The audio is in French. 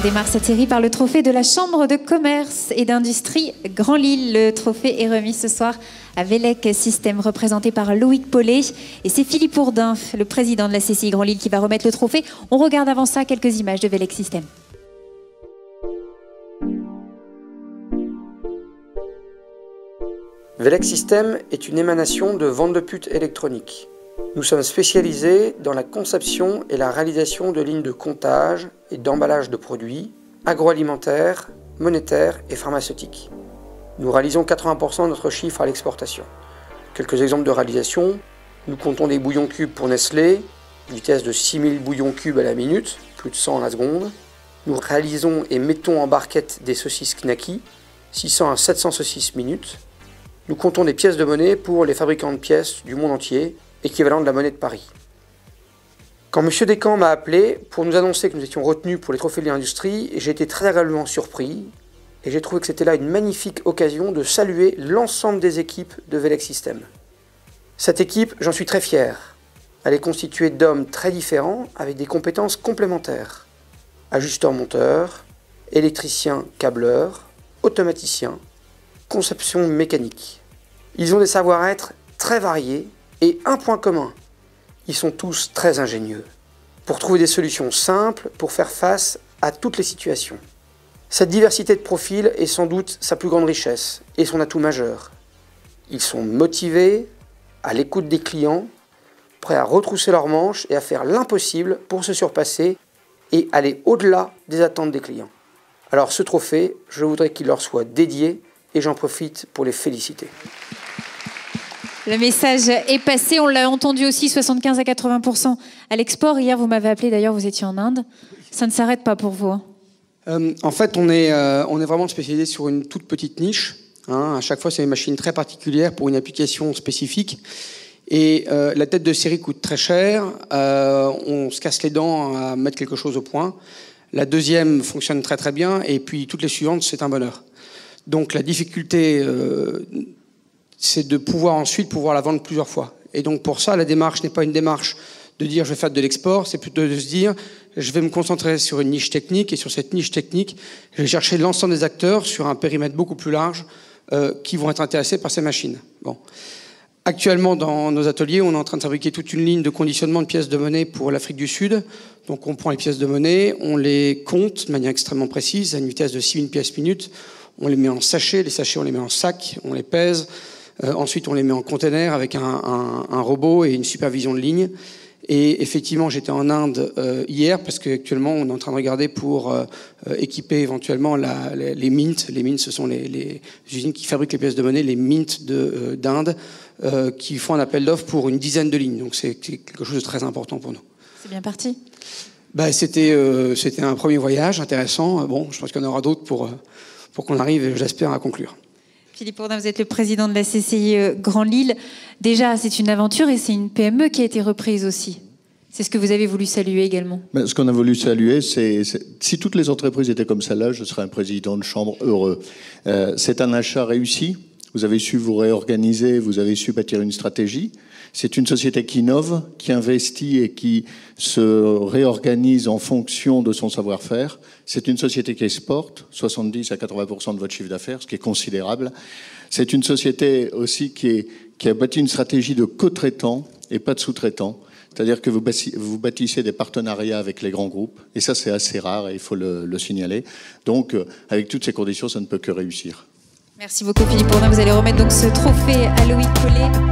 On démarre cette série par le trophée de la Chambre de commerce et d'industrie Grand Lille. Le trophée est remis ce soir à Velec System, représenté par Loïc Paulet. Et c'est Philippe Ourdin, le président de la CCI Grand Lille, qui va remettre le trophée. On regarde avant ça quelques images de Velec System. Velec System est une émanation de vente de pute électronique. Nous sommes spécialisés dans la conception et la réalisation de lignes de comptage et d'emballage de produits agroalimentaires, monétaires et pharmaceutiques. Nous réalisons 80% de notre chiffre à l'exportation. Quelques exemples de réalisation: nous comptons des bouillons cubes pour Nestlé, vitesse de 6000 bouillons cubes à la minute, plus de 100 à la seconde. Nous réalisons et mettons en barquette des saucisses Knacky, 600 à 700 saucisses minutes. Nous comptons des pièces de monnaie pour les fabricants de pièces du monde entier, équivalent de la monnaie de Paris. Quand M. Descamps m'a appelé pour nous annoncer que nous étions retenus pour les trophées de l'industrie, j'ai été très agréablement surpris et j'ai trouvé que c'était là une magnifique occasion de saluer l'ensemble des équipes de Velec System. Cette équipe, j'en suis très fier. Elle est constituée d'hommes très différents avec des compétences complémentaires. Ajusteurs-monteurs, électriciens câbleurs, automaticiens, conception mécanique. Ils ont des savoir-être très variés et un point commun, ils sont tous très ingénieux pour trouver des solutions simples pour faire face à toutes les situations. Cette diversité de profils est sans doute sa plus grande richesse et son atout majeur. Ils sont motivés, à l'écoute des clients, prêts à retrousser leurs manches et à faire l'impossible pour se surpasser et aller au-delà des attentes des clients. Alors ce trophée, je voudrais qu'il leur soit dédié et j'en profite pour les féliciter. Le message est passé, on l'a entendu aussi, 75 à 80% à l'export. Hier, vous m'avez appelé, d'ailleurs, vous étiez en Inde. Ça ne s'arrête pas pour vous, hein. En fait, on est vraiment spécialisé sur une toute petite niche. Hein. À chaque fois, c'est une machine très particulière pour une application spécifique. Et la tête de série coûte très cher. On se casse les dents à mettre quelque chose au point. La deuxième fonctionne très très bien. Et puis toutes les suivantes, c'est un bonheur. Donc la difficulté, c'est de pouvoir ensuite la vendre plusieurs fois. Et donc pour ça, la démarche n'est pas une démarche de dire je vais faire de l'export, c'est plutôt de se dire je vais me concentrer sur une niche technique et sur cette niche technique, je vais chercher l'ensemble des acteurs sur un périmètre beaucoup plus large qui vont être intéressés par ces machines. Bon. Actuellement, dans nos ateliers, on est en train de fabriquer toute une ligne de conditionnement de pièces de monnaie pour l'Afrique du Sud. Donc on prend les pièces de monnaie, on les compte de manière extrêmement précise, à une vitesse de 6000 pièces minutes. On les met en sachets, les sachets on les met en sac, on les pèse. Ensuite, on les met en container avec un robot et une supervision de ligne. Et effectivement, j'étais en Inde hier parce qu'actuellement, on est en train de regarder pour équiper éventuellement les mints. Les mints, ce sont les usines qui fabriquent les pièces de monnaie, les mints d'Inde, qui font un appel d'offres pour une dizaine de lignes. Donc, c'est quelque chose de très important pour nous. C'est bien parti. C'était un premier voyage intéressant. Bon, je pense qu'il y en aura d'autres pour qu'on arrive, j'espère, à conclure. Philippe Ourdin, vous êtes le président de la CCI Grand Lille. Déjà, c'est une aventure et c'est une PME qui a été reprise aussi. C'est ce que vous avez voulu saluer également. Ce qu'on a voulu saluer, c'est si toutes les entreprises étaient comme celle-là, je serais un président de chambre heureux. C'est un achat réussi. Vous avez su vous réorganiser, vous avez su bâtir une stratégie. C'est une société qui innove, qui investit et qui se réorganise en fonction de son savoir-faire. C'est une société qui exporte 70 à 80% de votre chiffre d'affaires, ce qui est considérable. C'est une société aussi qui a bâti une stratégie de co-traitants et pas de sous-traitants. C'est-à-dire que vous bâtissez des partenariats avec les grands groupes. Et ça, c'est assez rare et il faut le signaler. Donc, avec toutes ces conditions, ça ne peut que réussir. Merci beaucoup Philippe Ourdin. Vous allez remettre donc ce trophée à Loïc Paulet.